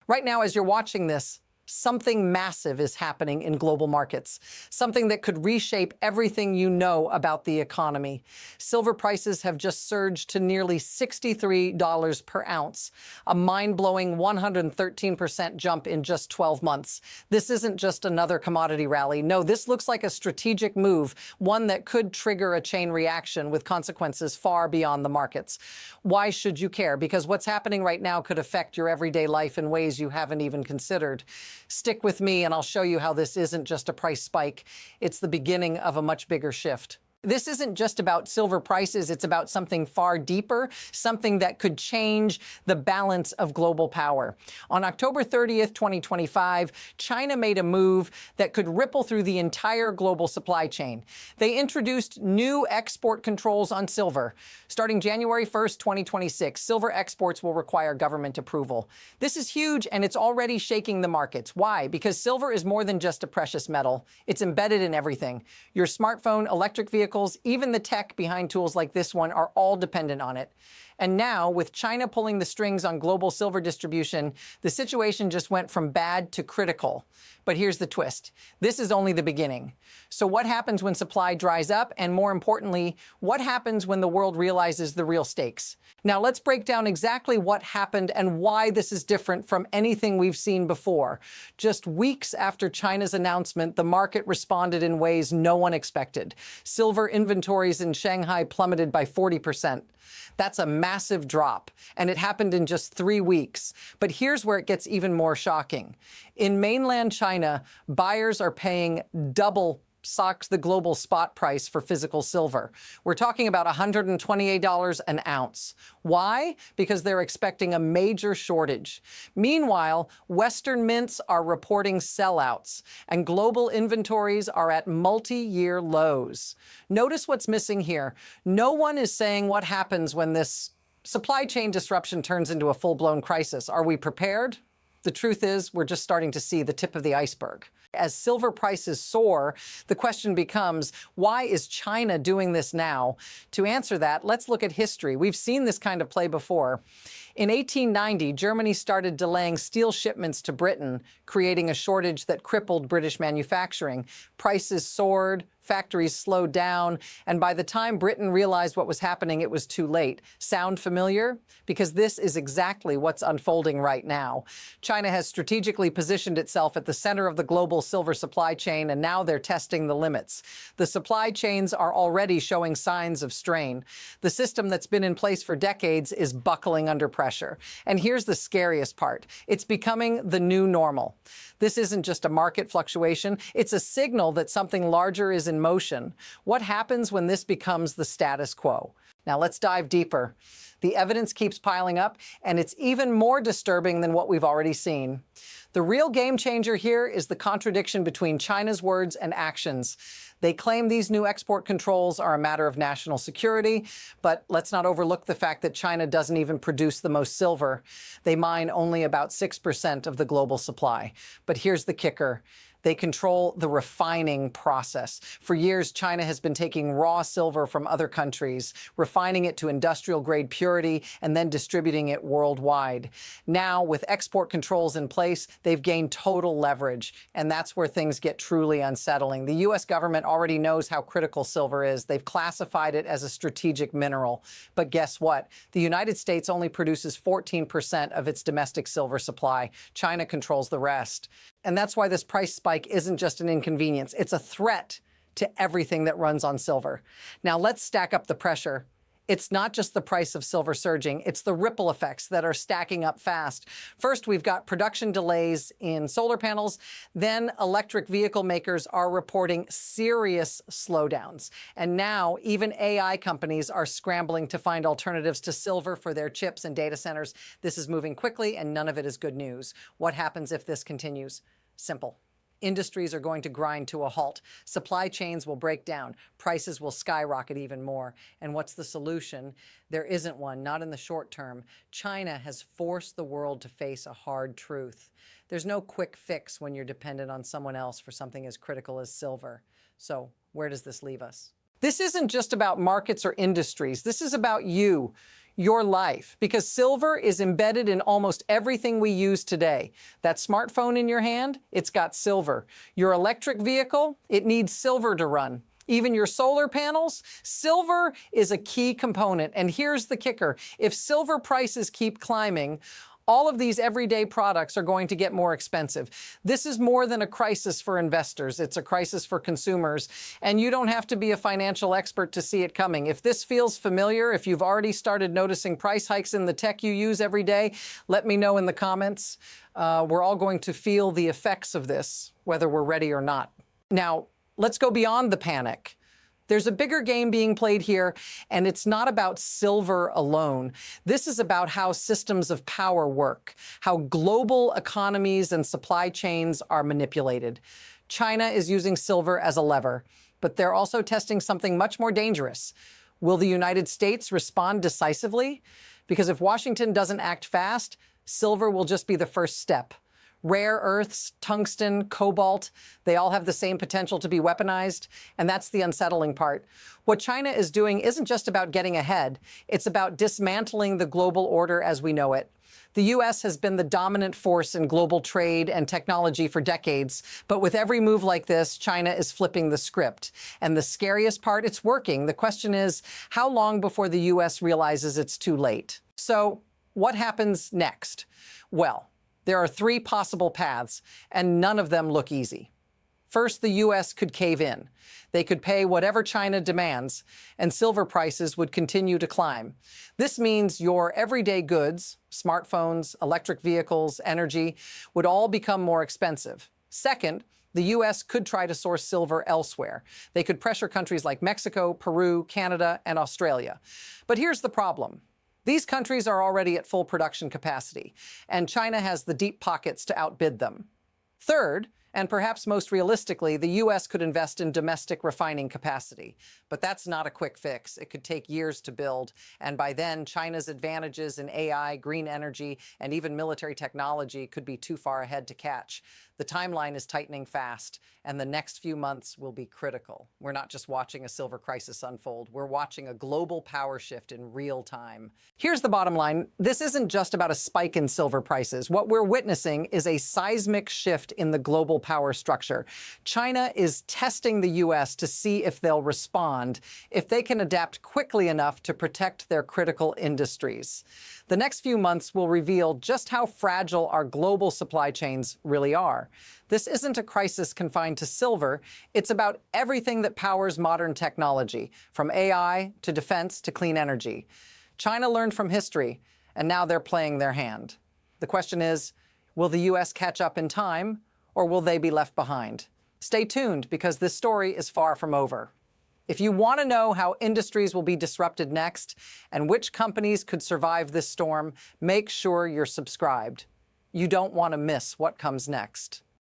Right now, as you're watching this, something massive is happening in global markets, something that could reshape everything you know about the economy. Silver prices have just surged to nearly $63 per ounce, a mind-blowing 113% jump in just 12 months. This isn't just another commodity rally. No, this looks like a strategic move, one that could trigger a chain reaction with consequences far beyond the markets. Why should you care? Because what's happening right now could affect your everyday life in ways you haven't even considered. Stick with me and I'll show you how this isn't just a price spike. It's the beginning of a much bigger shift. This isn't just about silver prices, it's about something far deeper, something that could change the balance of global power. On October 30th, 2025, China made a move that could ripple through the entire global supply chain. They introduced new export controls on silver. Starting January 1st, 2026, silver exports will require government approval. This is huge and it's already shaking the markets. Why? Because silver is more than just a precious metal. It's embedded in everything. Your smartphone, electric vehicles, even the tech behind tools like this one are all dependent on it. And now, with China pulling the strings on global silver distribution, the situation just went from bad to critical. But here's the twist. This is only the beginning. So what happens when supply dries up? And more importantly, what happens when the world realizes the real stakes? Now let's break down exactly what happened and why this is different from anything we've seen before. Just weeks after China's announcement, the market responded in ways no one expected. Silver inventories in Shanghai plummeted by 40%. That's a massive drop, and it happened in just 3 weeks. But here's where it gets even more shocking. In mainland China, buyers are paying double the global spot price for physical silver. We're talking about $128 an ounce. Why? Because they're expecting a major shortage. Meanwhile, Western mints are reporting sellouts, and global inventories are at multi-year lows. Notice what's missing here. No one is saying what happens when this supply chain disruption turns into a full-blown crisis. Are we prepared? The truth is, we're just starting to see the tip of the iceberg. As silver prices soar, the question becomes, why is China doing this now? To answer that, let's look at history. We've seen this kind of play before. In 1890, Germany started delaying steel shipments to Britain, creating a shortage that crippled British manufacturing. Prices soared, factories slowed down, and by the time Britain realized what was happening, it was too late. Sound familiar? Because this is exactly what's unfolding right now. China has strategically positioned itself at the center of the global silver supply chain, and now they're testing the limits. The supply chains are already showing signs of strain. The system that's been in place for decades is buckling under pressure. And here's the scariest part. It's becoming the new normal. This isn't just a market fluctuation. It's a signal that something larger is in motion. What happens when this becomes the status quo? Now let's dive deeper. The evidence keeps piling up, and it's even more disturbing than what we've already seen. The real game changer here is the contradiction between China's words and actions. They claim these new export controls are a matter of national security, but let's not overlook the fact that China doesn't even produce the most silver. They mine only about 6% of the global supply. But here's the kicker. They control the refining process. For years, China has been taking raw silver from other countries, refining it to industrial-grade purity, and then distributing it worldwide. Now, with export controls in place, they've gained total leverage, and that's where things get truly unsettling. The U.S. government already knows how critical silver is. They've classified it as a strategic mineral. But guess what? The United States only produces 14% of its domestic silver supply. China controls the rest. And that's why this price spike isn't just an inconvenience. It's a threat to everything that runs on silver. Now let's stack up the pressure. It's not just the price of silver surging, it's the ripple effects that are stacking up fast. First, we've got production delays in solar panels. Then electric vehicle makers are reporting serious slowdowns. And now even AI companies are scrambling to find alternatives to silver for their chips and data centers. This is moving quickly and none of it is good news. What happens if this continues? Simple. Industries are going to grind to a halt. Supply chains will break down. Prices will skyrocket even more. And what's the solution? There isn't one, not in the short term. China has forced the world to face a hard truth. There's no quick fix when you're dependent on someone else for something as critical as silver. So where does this leave us? This isn't just about markets or industries. This is about you, your life, because silver is embedded in almost everything we use today. That smartphone in your hand, it's got silver. Your electric vehicle, it needs silver to run. Even your solar panels, silver is a key component. And here's the kicker. If silver prices keep climbing, all of these everyday products are going to get more expensive. This is more than a crisis for investors. It's a crisis for consumers. And you don't have to be a financial expert to see it coming. If this feels familiar, if you've already started noticing price hikes in the tech you use every day, let me know in the comments. We're all going to feel the effects of this, whether we're ready or not. Now, let's go beyond the panic. There's a bigger game being played here, and it's not about silver alone. This is about how systems of power work, how global economies and supply chains are manipulated. China is using silver as a lever, but they're also testing something much more dangerous. Will the United States respond decisively? Because if Washington doesn't act fast, silver will just be the first step. Rare earths, tungsten, cobalt, they all have the same potential to be weaponized, and that's the unsettling part. What China is doing isn't just about getting ahead, it's about dismantling the global order as we know it. The U.S. has been the dominant force in global trade and technology for decades, but with every move like this, China is flipping the script. And the scariest part, it's working. The question is, how long before the U.S. realizes it's too late? So, what happens next? Well, there are three possible paths, and none of them look easy. First, the U.S. could cave in. They could pay whatever China demands, and silver prices would continue to climb. This means your everyday goods, smartphones, electric vehicles, energy, would all become more expensive. Second, the U.S. could try to source silver elsewhere. They could pressure countries like Mexico, Peru, Canada, and Australia. But here's the problem. These countries are already at full production capacity, and China has the deep pockets to outbid them. Third, and perhaps most realistically, the U.S. could invest in domestic refining capacity. But that's not a quick fix. It could take years to build, and by then, China's advantages in AI, green energy, and even military technology could be too far ahead to catch. The timeline is tightening fast, and the next few months will be critical. We're not just watching a silver crisis unfold. We're watching a global power shift in real time. Here's the bottom line. This isn't just about a spike in silver prices. What we're witnessing is a seismic shift in the global power structure. China is testing the U.S. to see if they'll respond, if they can adapt quickly enough to protect their critical industries. The next few months will reveal just how fragile our global supply chains really are. This isn't a crisis confined to silver. It's about everything that powers modern technology, from AI to defense to clean energy. China learned from history, and now they're playing their hand. The question is, will the U.S. catch up in time, or will they be left behind? Stay tuned, because this story is far from over. If you want to know how industries will be disrupted next and which companies could survive this storm, make sure you're subscribed. You don't want to miss what comes next.